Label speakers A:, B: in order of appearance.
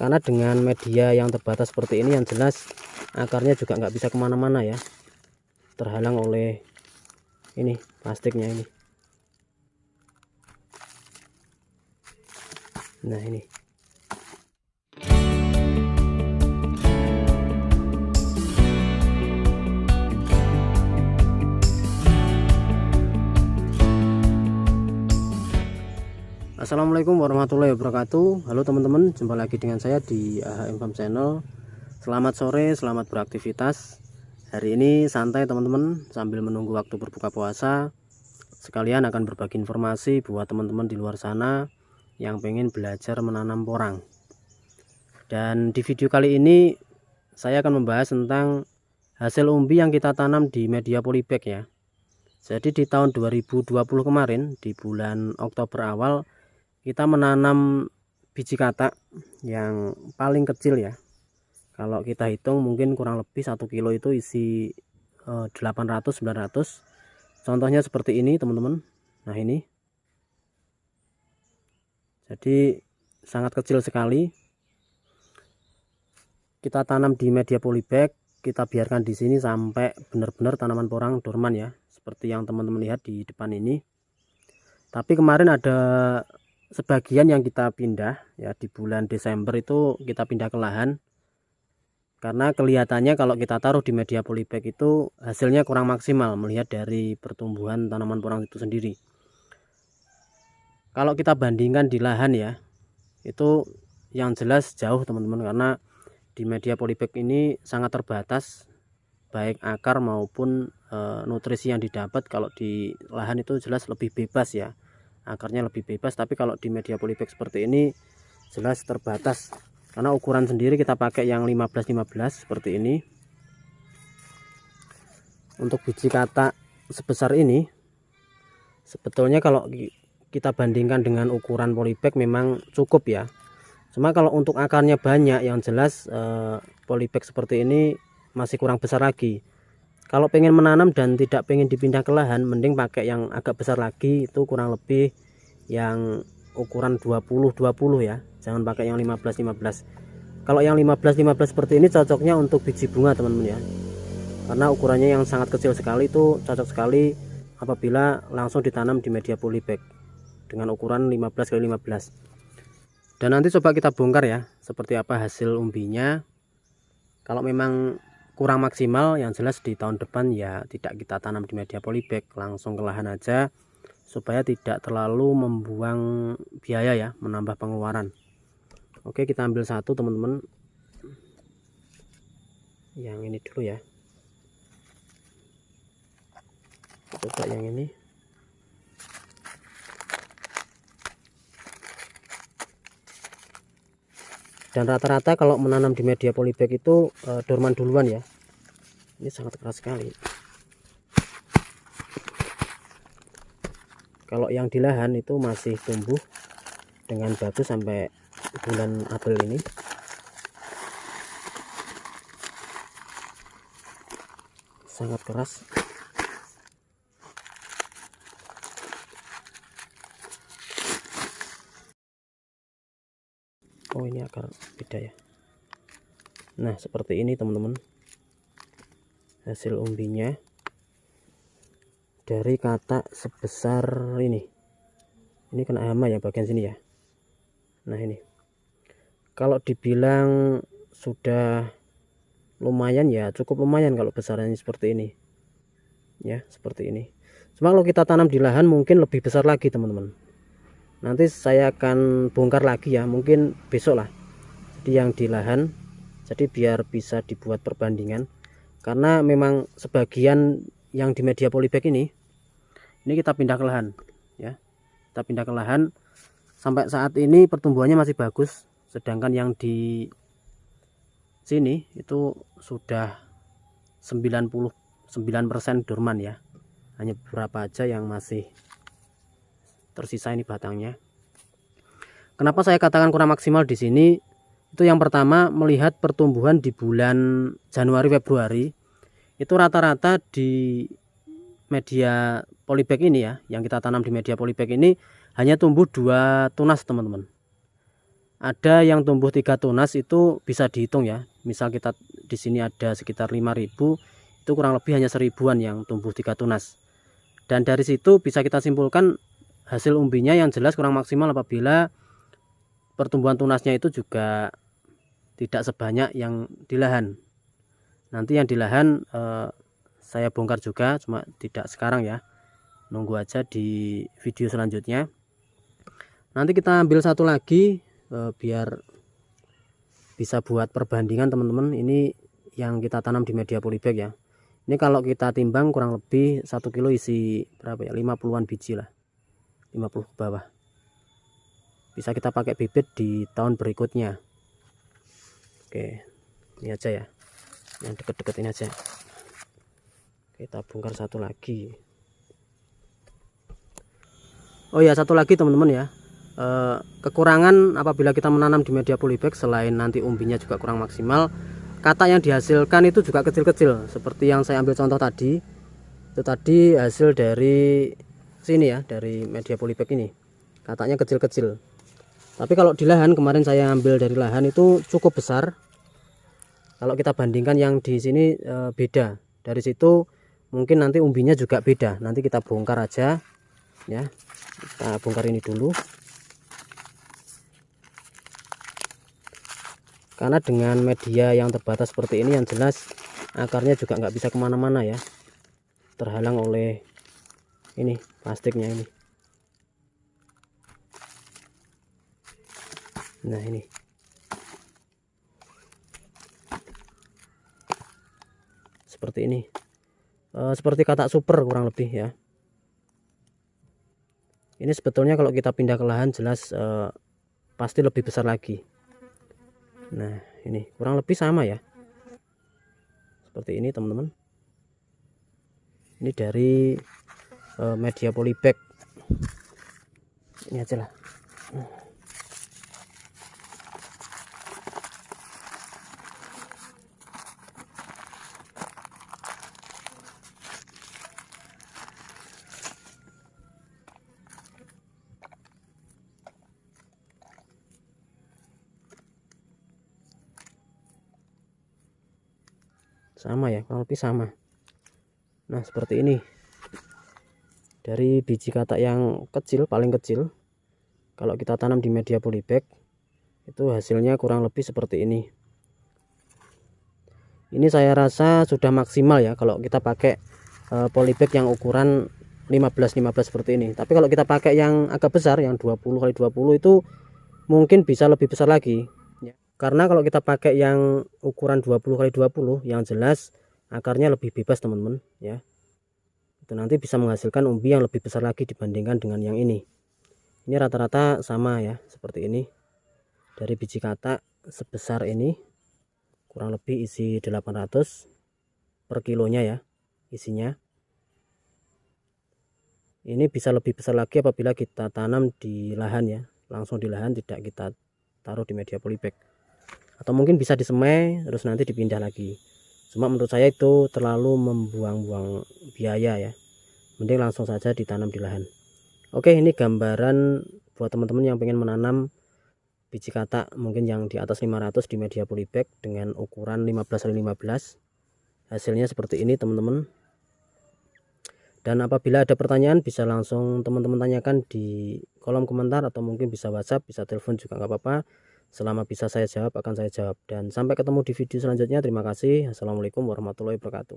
A: Karena dengan media yang terbatas seperti ini, yang jelas akarnya juga nggak bisa kemana-mana ya, terhalang oleh ini plastiknya ini. Nah ini. Assalamualaikum warahmatullahi wabarakatuh. Halo teman-teman, jumpa lagi dengan saya di AHM Farm Channel. Selamat sore, selamat beraktivitas. Hari ini santai teman-teman, sambil menunggu waktu berbuka puasa. Sekalian akan berbagi informasi buat teman-teman di luar sana yang pengen belajar menanam porang. Dan di video kali ini saya akan membahas tentang hasil umbi yang kita tanam di media polybag ya. Jadi di tahun 2020 kemarin, di bulan Oktober awal, kita menanam biji katak yang paling kecil ya. Kalau kita hitung mungkin kurang lebih 1 kilo itu isi 800-900. Contohnya seperti ini teman-teman. Nah ini. Jadi sangat kecil sekali. Kita tanam di media polybag, kita biarkan di sini sampai benar-benar tanaman porang dorman ya. Seperti yang teman-teman lihat di depan ini. Tapi kemarin ada sebagian yang kita pindah ya, di bulan Desember itu kita pindah ke lahan karena kelihatannya kalau kita taruh di media polybag itu hasilnya kurang maksimal melihat dari pertumbuhan tanaman porang itu sendiri. Kalau kita bandingkan di lahan ya, itu yang jelas jauh teman-teman, karena di media polybag ini sangat terbatas baik akar maupun nutrisi yang didapat. Kalau di lahan itu jelas lebih bebas ya, akarnya lebih bebas, tapi kalau di media polybag seperti ini jelas terbatas karena ukuran sendiri kita pakai yang 15-15 seperti ini. Untuk biji katak sebesar ini sebetulnya kalau kita bandingkan dengan ukuran polybag memang cukup ya, cuma kalau untuk akarnya banyak, yang jelas polybag seperti ini masih kurang besar lagi. Kalau pengen menanam dan tidak pengen dipindah ke lahan, mending pakai yang agak besar lagi, itu kurang lebih yang ukuran 20-20 ya. Jangan pakai yang 15-15. Kalau yang 15-15 seperti ini cocoknya untuk biji bunga teman-teman ya. Karena ukurannya yang sangat kecil sekali, itu cocok sekali apabila langsung ditanam di media polybag dengan ukuran 15x15. Dan nanti coba kita bongkar ya, seperti apa hasil umbinya. Kalau memang kurang maksimal, yang jelas di tahun depan ya tidak kita tanam di media polybag, langsung ke lahan aja supaya tidak terlalu membuang biaya ya, menambah pengeluaran. Oke, kita ambil satu teman-teman, yang ini dulu ya. Coba yang ini. Dan rata-rata kalau menanam di media polybag itu dorman duluan ya. Ini sangat keras sekali. Kalau yang di lahan itu masih tumbuh dengan bagus sampai bulan April ini. Sangat keras. Oh, ini akar beda ya. Nah seperti ini teman-teman hasil umbinya dari katak sebesar ini. Ini kena hama ya bagian sini ya. Nah ini kalau dibilang sudah lumayan ya, cukup lumayan kalau besarannya seperti ini ya, seperti ini. Cuma kalau kita tanam di lahan mungkin lebih besar lagi teman-teman. Nanti saya akan bongkar lagi ya, mungkin besok lah. Jadi yang di lahan, jadi biar bisa dibuat perbandingan. Karena memang sebagian yang di media polybag ini kita pindah ke lahan ya. Kita pindah ke lahan, sampai saat ini pertumbuhannya masih bagus. Sedangkan yang di sini itu sudah 99% dorman ya. Hanya beberapa aja yang masih tersisa ini batangnya. Kenapa saya katakan kurang maksimal di sini? Itu yang pertama, melihat pertumbuhan di bulan Januari Februari itu rata-rata di media polybag ini ya, yang kita tanam di media polybag ini hanya tumbuh 2 tunas teman-teman. ada yang tumbuh 3 tunas itu bisa dihitung ya. Misal kita di sini ada sekitar 5.000, itu kurang lebih hanya 1000-an yang tumbuh 3 tunas. Dan dari situ bisa kita simpulkan hasil umbinya yang jelas kurang maksimal apabila pertumbuhan tunasnya itu juga tidak sebanyak yang di lahan. Nanti yang di lahan saya bongkar juga, cuma tidak sekarang ya. Nunggu aja di video selanjutnya. Nanti kita ambil satu lagi biar bisa buat perbandingan teman-teman. Ini yang kita tanam di media polybag ya. Ini kalau kita timbang kurang lebih 1 kilo isi berapa ya, 50-an biji lah, 50 ke bawah. Bisa kita pakai bibit di tahun berikutnya. Oke, ini aja ya, yang deket-deket ini aja. Kita bongkar satu lagi. Oh ya, satu lagi teman-teman ya, kekurangan apabila kita menanam di media polybag, selain nanti umbinya juga kurang maksimal, katak yang dihasilkan itu juga kecil-kecil. Seperti yang saya ambil contoh tadi, itu tadi hasil dari sini ya, dari media polybag ini, kataknya kecil-kecil. Tapi kalau di lahan, kemarin saya ambil dari lahan itu cukup besar. Kalau kita bandingkan yang di sini beda. Dari situ mungkin nanti umbinya juga beda. Nanti kita bongkar aja ya. Kita bongkar ini dulu. Karena dengan media yang terbatas seperti ini, yang jelas akarnya juga nggak bisa kemana-mana ya, terhalang oleh ini plastiknya ini. Nah ini seperti ini, seperti katak super kurang lebih ya. Ini sebetulnya kalau kita pindah ke lahan jelas pasti lebih besar lagi. Nah ini kurang lebih sama ya, seperti ini teman-teman. Ini dari media polybag. Ini aja lah. Sama ya, kurang lebih sama. Nah seperti ini, dari biji katak yang kecil, paling kecil, kalau kita tanam di media polybag itu hasilnya kurang lebih seperti ini. Ini saya rasa sudah maksimal ya kalau kita pakai polybag yang ukuran 15-15 seperti ini. Tapi kalau kita pakai yang agak besar, yang 20x20 itu mungkin bisa lebih besar lagi. Karena kalau kita pakai yang ukuran 20x20, yang jelas akarnya lebih bebas teman-teman ya. Itu nanti bisa menghasilkan umbi yang lebih besar lagi dibandingkan dengan yang ini. Ini rata-rata sama ya, seperti ini. Dari biji katak sebesar ini kurang lebih isi 800 per kilonya ya isinya. Ini bisa lebih besar lagi apabila kita tanam di lahan ya, langsung di lahan, tidak kita taruh di media polybag. Atau mungkin bisa disemai terus nanti dipindah lagi. Cuma menurut saya itu terlalu membuang-buang biaya ya, mending langsung saja ditanam di lahan. Oke, ini gambaran buat teman-teman yang pengen menanam biji katak mungkin yang di atas 500 di media polybag dengan ukuran 15x15. Hasilnya seperti ini teman-teman. Dan apabila ada pertanyaan bisa langsung teman-teman tanyakan di kolom komentar, atau mungkin bisa WhatsApp, bisa telepon juga nggak apa-apa. Selama bisa saya jawab akan saya jawab. Dan sampai ketemu di video selanjutnya. Terima kasih. Assalamualaikum warahmatullahi wabarakatuh.